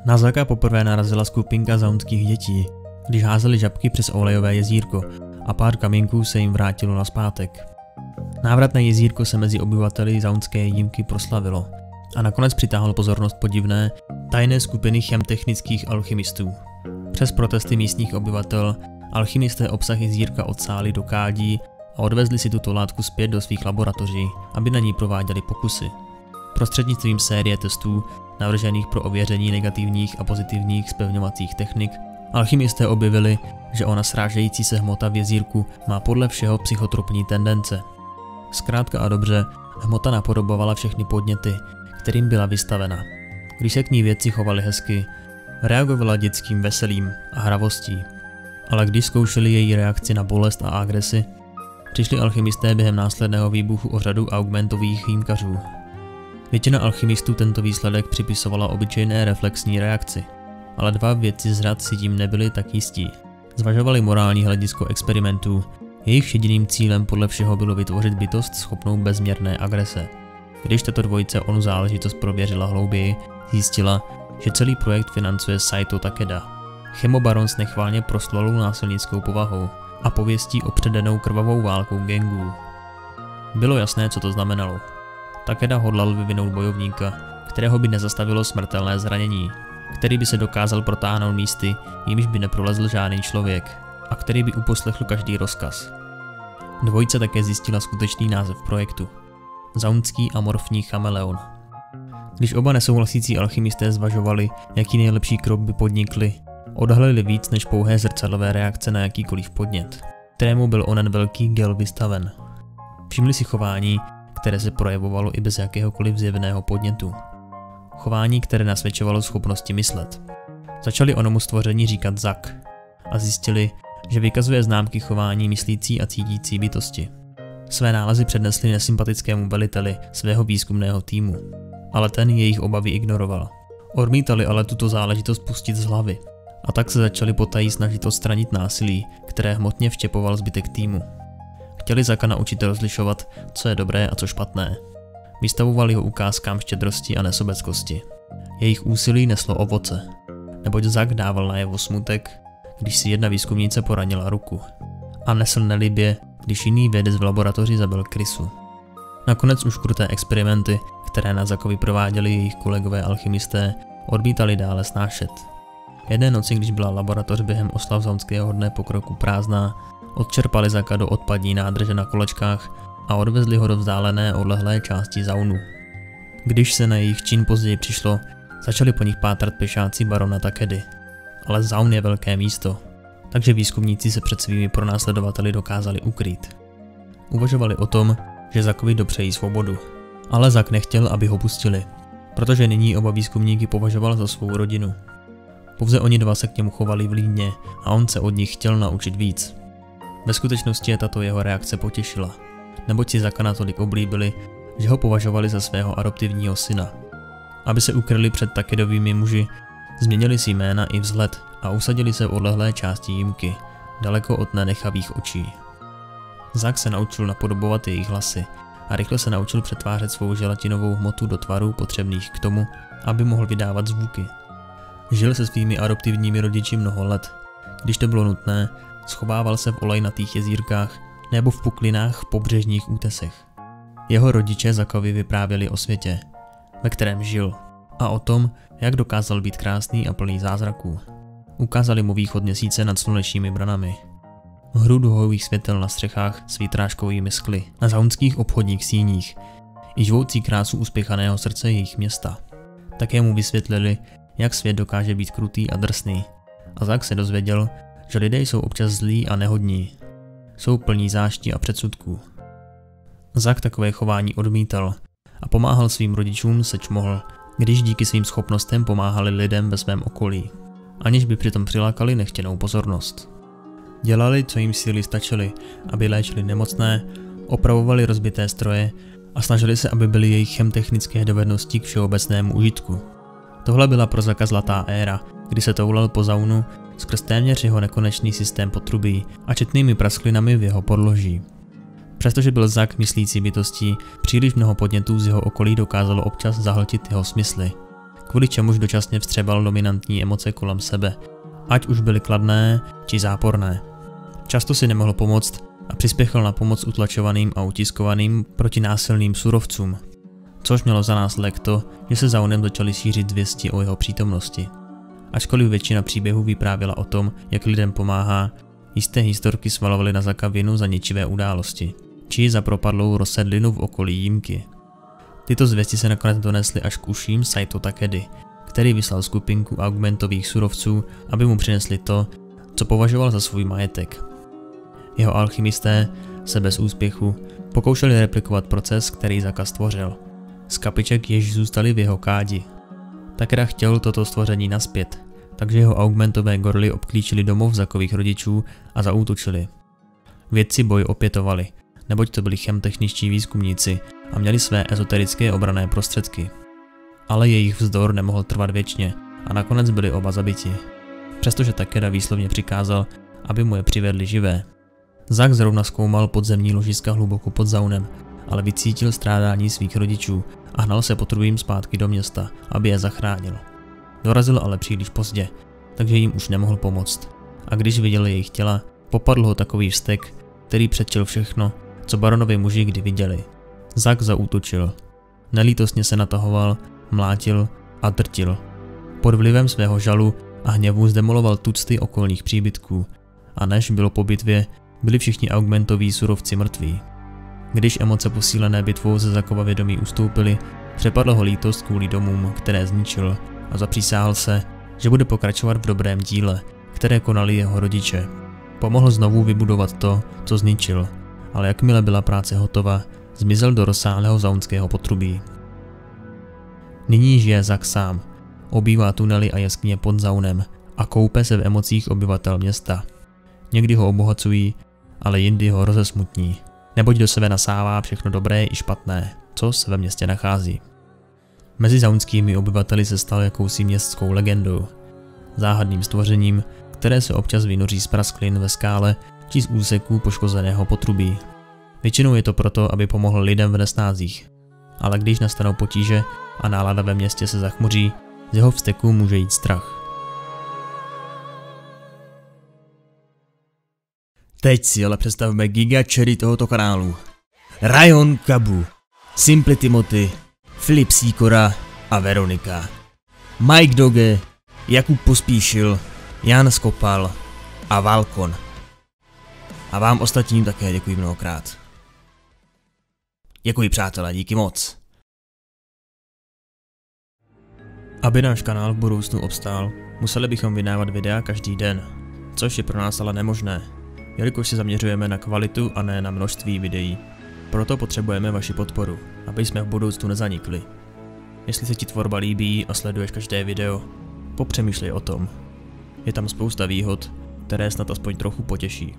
Na Zacka poprvé narazila skupinka zaunských dětí, když házeli žabky přes olejové jezírko a pár kamínků se jim vrátilo nazpátek. Návratné jezírko se mezi obyvateli zaunské jímky proslavilo a nakonec přitáhlo pozornost podivné, tajné skupiny chemtechnických alchymistů. Přes protesty místních obyvatel alchymisté obsah jezírka odsáli do kádí a odvezli si tuto látku zpět do svých laboratoří, aby na ní prováděli pokusy. Prostřednictvím série testů, navržených pro ověření negativních a pozitivních zpevňovacích technik, alchymisté objevili, že ona srážející se hmota v jezírku má podle všeho psychotropní tendence. Zkrátka a dobře, hmota napodobovala všechny podněty, kterým byla vystavena. Když se k ní vědci chovali hezky, reagovala dětským veselím a hravostí. Ale když zkoušeli její reakci na bolest a agresi, přišli alchymisté během následného výbuchu o řadu augmentových jímkařů. Většina alchymistů tento výsledek připisovala obyčejné reflexní reakci, ale dva vědci z řad si tím nebyli tak jistí. Zvažovali morální hledisko experimentů, jejich jediným cílem podle všeho bylo vytvořit bytost schopnou bezměrné agrese. Když tato dvojice onu záležitost prověřila hlouběji, zjistila, že celý projekt financuje Saito Takeda, chemobaron s nechválně proslulou násilnickou povahou a pověstí o předenou krvavou válkou gangů. Bylo jasné, co to znamenalo. Takeda hodlal vyvinout bojovníka, kterého by nezastavilo smrtelné zranění, který by se dokázal protáhnout místy, jimž by neprolezl žádný člověk a který by uposlechl každý rozkaz. Dvojice také zjistila skutečný název projektu – zaunský amorfní chameleon. Když oba nesouhlasící alchymisté zvažovali, jaký nejlepší krok by podnikli, odhalili víc než pouhé zrcadlové reakce na jakýkoliv podnět, kterému byl onen velký gel vystaven. Všimli si chování, které se projevovalo i bez jakéhokoliv zjevného podnětu. Chování, které nasvědčovalo schopnosti myslet. Začali onomu stvoření říkat Zack a zjistili, že vykazuje známky chování myslící a cítící bytosti. Své nálezy přednesli nesympatickému veliteli svého výzkumného týmu, ale ten jejich obavy ignoroval. Odmítali ale tuto záležitost pustit z hlavy a tak se začali potají snažit odstranit násilí, které hmotně vštěpoval zbytek týmu. Chtěli Zacka naučit rozlišovat, co je dobré a co špatné. Vystavovali ho ukázkám štědrosti a nesobeckosti. Jejich úsilí neslo ovoce, neboť Zack dával najevo smutek, když si jedna výzkumnice poranila ruku, a nesl nelibě, když jiný vědec v laboratoři zabil krysu. Nakonec už kruté experimenty, které na Zackovi prováděli jejich kolegové alchymisté, odmítali dále snášet. Jedné noci, když byla laboratoř během oslav zaunského dne pokroku prázdná, odčerpali Zacka do odpadní nádrže na kolečkách a odvezli ho do vzdálené odlehlé části zaunu. Když se na jejich čin později přišlo, začali po nich pátrat pěšáci barona Takedy. Ale zaun je velké místo, takže výzkumníci se před svými pronásledovateli dokázali ukrýt. Uvažovali o tom, že Zackovi dopřejí svobodu, ale Zack nechtěl, aby ho pustili, protože nyní oba výzkumníky považoval za svou rodinu. Pouze oni dva se k němu chovali vlídně a on se od nich chtěl naučit víc. Ve skutečnosti je tato jeho reakce potěšila, neboť si Zacka natolik oblíbili, že ho považovali za svého adoptivního syna. Aby se ukryli před Takedovými muži, změnili si jména i vzhled a usadili se v odlehlé části jímky, daleko od nenechavých očí. Zack se naučil napodobovat jejich hlasy a rychle se naučil přetvářet svou želatinovou hmotu do tvarů potřebných k tomu, aby mohl vydávat zvuky. Žil se svými adoptivními rodiči mnoho let. Když to bylo nutné, schovával se v olejnatých jezírkách nebo v puklinách v pobřežních útesech. Jeho rodiče Zackovi vyprávěli o světě, ve kterém žil, a o tom, jak dokázal být krásný a plný zázraků. Ukázali mu východ měsíce nad slunečními branami, hru duhových světel na střechách s výtrážkovými skly, na zaunských obchodních síních i živoucí krásu uspěchaného srdce jejich města. Také mu vysvětlili, jak svět dokáže být krutý a drsný, a Zack se dozvěděl, že lidé jsou občas zlí a nehodní. Jsou plní záští a předsudků. Zack takové chování odmítal a pomáhal svým rodičům, seč mohl, když díky svým schopnostem pomáhali lidem ve svém okolí, aniž by přitom přilákali nechtěnou pozornost. Dělali, co jim síly stačily, aby léčili nemocné, opravovali rozbité stroje a snažili se, aby byly jejich chemtechnické dovednosti k všeobecnému užitku. Tohle byla pro Zacka zlatá éra, kdy se toulal po zaunu skrz téměř jeho nekonečný systém potrubí a četnými prasklinami v jeho podloží. Přestože byl Zack myslící bytostí, příliš mnoho podnětů z jeho okolí dokázalo občas zahltit jeho smysly. kvůli čemuž dočasně vstřebal dominantní emoce kolem sebe, ať už byly kladné či záporné. Často si nemohl pomoct a přispěchal na pomoc utlačovaným a utiskovaným protinásilným surovcům, což mělo za následek to, že se Zaunem začaly šířit zvěsti o jeho přítomnosti. Ačkoliv většina příběhů vyprávěla o tom, jak lidem pomáhá, jisté historky svalovaly na Zacka vinu za ničivé události, či za propadlou rozsedlinu v okolí jímky. Tyto zvěsti se nakonec donesly až k uším Saito Takedy, který vyslal skupinku augmentových surovců, aby mu přinesli to, co považoval za svůj majetek. Jeho alchymisté se bez úspěchu pokoušeli replikovat proces, který Zacka stvořil. Z kapiček jež zůstaly v jeho kádi. Takeda chtěl toto stvoření naspět, takže jeho augmentové gorily obklíčili domov Zackových rodičů a zaútočili. Vědci boj opětovali, neboť to byli chemtechničtí výzkumníci a měli své ezoterické obranné prostředky. Ale jejich vzdor nemohl trvat věčně a nakonec byli oba zabiti. Přestože Takeda výslovně přikázal, aby mu je přivedli živé. Zack zrovna zkoumal podzemní ložiska hluboko pod Zaunem, ale vycítil strádání svých rodičů a hnal se potrubím zpátky do města, aby je zachránil. Dorazil ale příliš pozdě, takže jim už nemohl pomoct. A když viděl jejich těla, popadl ho takový vztek, který předčil všechno, co baronovi muži kdy viděli. Zack zaútočil. Nelítostně se natahoval, mlátil a drtil. Pod vlivem svého žalu a hněvu zdemoloval tucty okolních příbytků. A než bylo po bitvě, byli všichni augmentoví surovci mrtví. Když emoce posílené bitvou ze Zackova vědomí ustoupily, přepadl ho lítost kvůli domům, které zničil, a zapřísáhl se, že bude pokračovat v dobrém díle, které konali jeho rodiče. Pomohl znovu vybudovat to, co zničil, ale jakmile byla práce hotova, zmizel do rozsáhlého zaunského potrubí. Nyní žije Zack sám, obývá tunely a jeskyně pod Zaunem a koupe se v emocích obyvatel města. Někdy ho obohacují, ale jindy ho rozesmutní, neboť do sebe nasává všechno dobré i špatné, co se ve městě nachází. Mezi zaunskými obyvateli se stal jakousi městskou legendou, záhadným stvořením, které se občas vynoří z prasklin ve skále či z úseků poškozeného potrubí. Většinou je to proto, aby pomohl lidem v nesnázích, ale když nastanou potíže a nálada ve městě se zachmuří, z jeho vzteku může jít strach. Teď si ale představme gigačery tohoto kanálu. Ryan Kabu, Simple Timothy, Filip Sýkora a Veronika. Mike Doge, Jakub Pospíšil, Jan Skopal a Valkon. A vám ostatním také děkuji mnohokrát. Děkuji přátelé, díky moc. Aby náš kanál v budoucnu obstál, museli bychom vydávat videa každý den, což je pro nás ale nemožné, jelikož se zaměřujeme na kvalitu a ne na množství videí. Proto potřebujeme vaši podporu, aby jsme v budoucnu nezanikli. Jestli se ti tvorba líbí a sleduješ každé video, popřemýšlej o tom. Je tam spousta výhod, které snad aspoň trochu potěší.